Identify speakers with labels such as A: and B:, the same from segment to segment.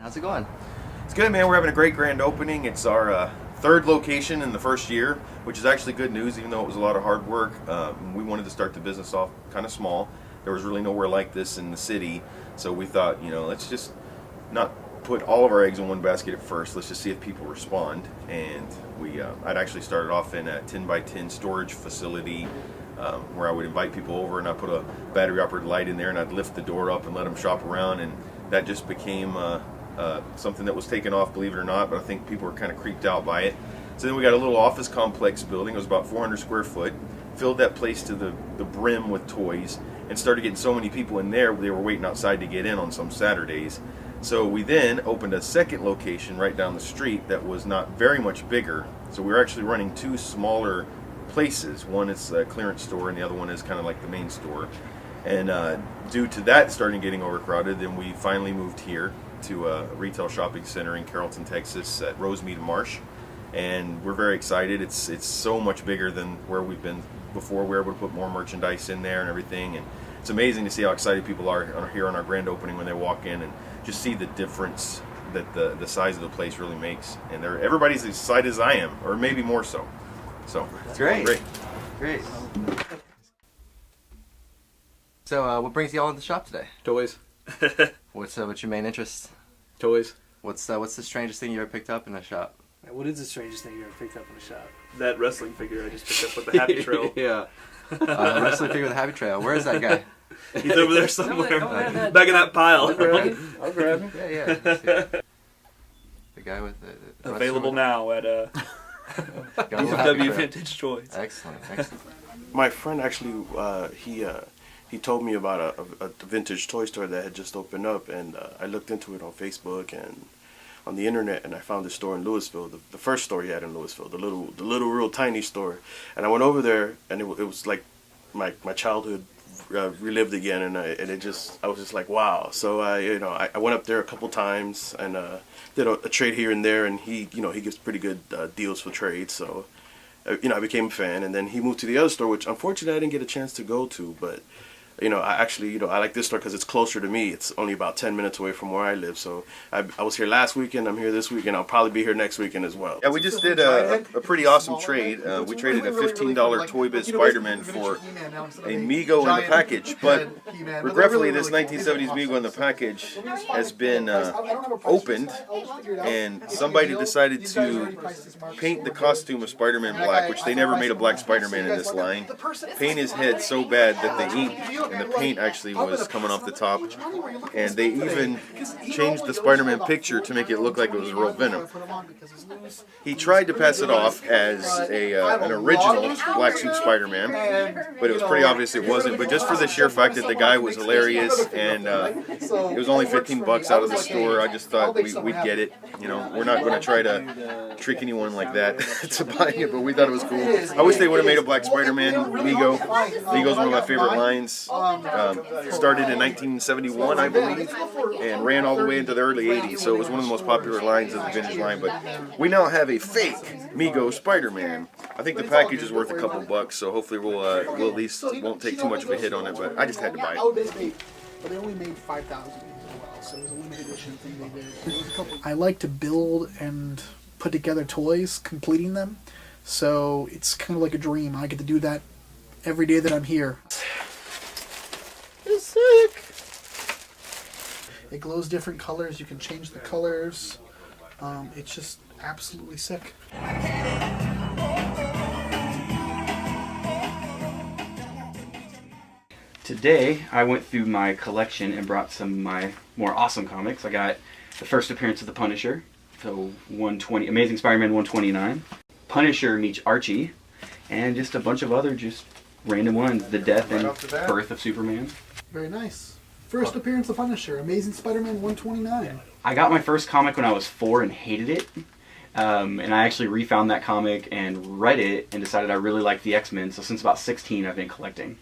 A: How's it going?
B: It's good, man. We're having a great grand opening. It's our third location in the first year, which is actually good news, even though it was a lot of hard work. We wanted to start the business off kind of small. There was really nowhere like this in the city, so we thought, let's just not put all of our eggs in one basket at first. Let's just see if people respond. And I'd actually started off in a 10 by 10 storage facility where I would invite people over, and I'd put a battery operated light in there, and I'd lift the door up and let them shop around, and that just became something that was taken off, believe it or not, but I think people were kind of creeped out by it. So then we got a little office complex building. It was about 400 square foot. Filled that place to the brim with toys, and started getting so many people in there, they were waiting outside to get in on some Saturdays. So we then opened a second location right down the street that was not very much bigger. So we were actually running two smaller places. One is a clearance store, and the other one is kind of like the main store. And due to that starting getting overcrowded, then we finally moved here to a retail shopping center in Carrollton, Texas at Rosemead Marsh, and we're very excited. It's so much bigger than where we've been before. We're able to put more merchandise in there and everything, and it's amazing to see how excited people are here on our grand opening when they walk in and just see the difference that the size of the place really makes. And everybody's as excited as I am, or maybe more so. So
A: that's great. Great. So what brings you all into the shop today?
C: Toys.
A: What's your main interest?
C: Toys.
A: What's the strangest thing you ever picked up in a shop?
D: What is the strangest thing you ever picked up in a shop?
C: That wrestling figure I just picked up with the Happy Trail.
D: Yeah.
A: A wrestling figure with a Happy Trail. Where is that guy?
C: He's over there somewhere. Back in that pile.
D: I'll grab him.
A: Yeah. The guy with the
C: available now at DFW Vintage Toys.
A: Excellent.
E: My friend actually, he told me about a vintage toy store that had just opened up, and I looked into it on Facebook and on the internet, and I found this store in Louisville, the first store he had in Louisville, the little real tiny store. And I went over there, and it was like my childhood relived again, and I was just like, wow. So I went up there a couple times and did a trade here and there, and he gives pretty good deals for trades. So I became a fan, and then he moved to the other store, which unfortunately I didn't get a chance to go to, but I like this store because it's closer to me. It's only about 10 minutes away from where I live. So I was here last weekend, I'm here this weekend, I'll probably be here next weekend as well.
B: Yeah, we just did a pretty awesome trade. We traded a $15 Toy Biz Spider-Man for a Mego in the package. But regretfully, this 1970s Mego in the package has been opened, and somebody decided to paint the costume of Spider-Man black, which they never made a black Spider-Man in this line. Paint his head so bad that the ink and the paint actually was coming off the top, and they even changed the Spider-Man picture to make it look like it was real Venom. He tried to pass it off as an original black suit Spider-Man, but it was pretty obvious it wasn't. But just for the sheer fact that the guy was hilarious, and it was only $15 out of the store, I just thought we'd get it. We're not going to try to trick anyone like that to buy it, but we thought it was cool. I wish they would have made a black Spider-Man Mego. Mego's one of my favorite lines. Started in 1971, I believe, and ran all the way into the early 80s, so it was one of the most popular lines of the vintage line. But we now have a fake Mego Spider-Man. I think the package is worth a couple bucks, so hopefully we'll at least won't take too much of a hit on it, but I just had to buy it.
F: But they only made 5,000 as well, so it was a limited edition thing they did. I like to build and put together toys, completing them, so it's kind of like a dream. I get to do that every day that I'm here. It's sick! It glows different colors, you can change the colors. It's just absolutely sick.
G: Today, I went through my collection and brought some of my more awesome comics. I got the first appearance of the Punisher, so 120, Amazing Spider-Man 129, Punisher meets Archie, and just a bunch of other just random ones, the death and birth of Superman.
F: Very nice. First appearance of Punisher, Amazing Spider-Man 129.
G: I got my first comic when I was 4 and hated it. And I actually refound that comic and read it and decided I really liked the X-Men. So since about 16, I've been collecting.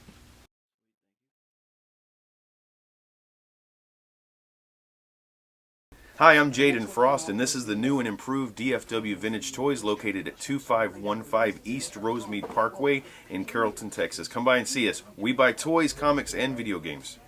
B: Hi, I'm Jaden Frost, and this is the new and improved DFW Vintage Toys located at 2515 East Rosemead Parkway in Carrollton, Texas. Come by and see us. We buy toys, comics, and video games.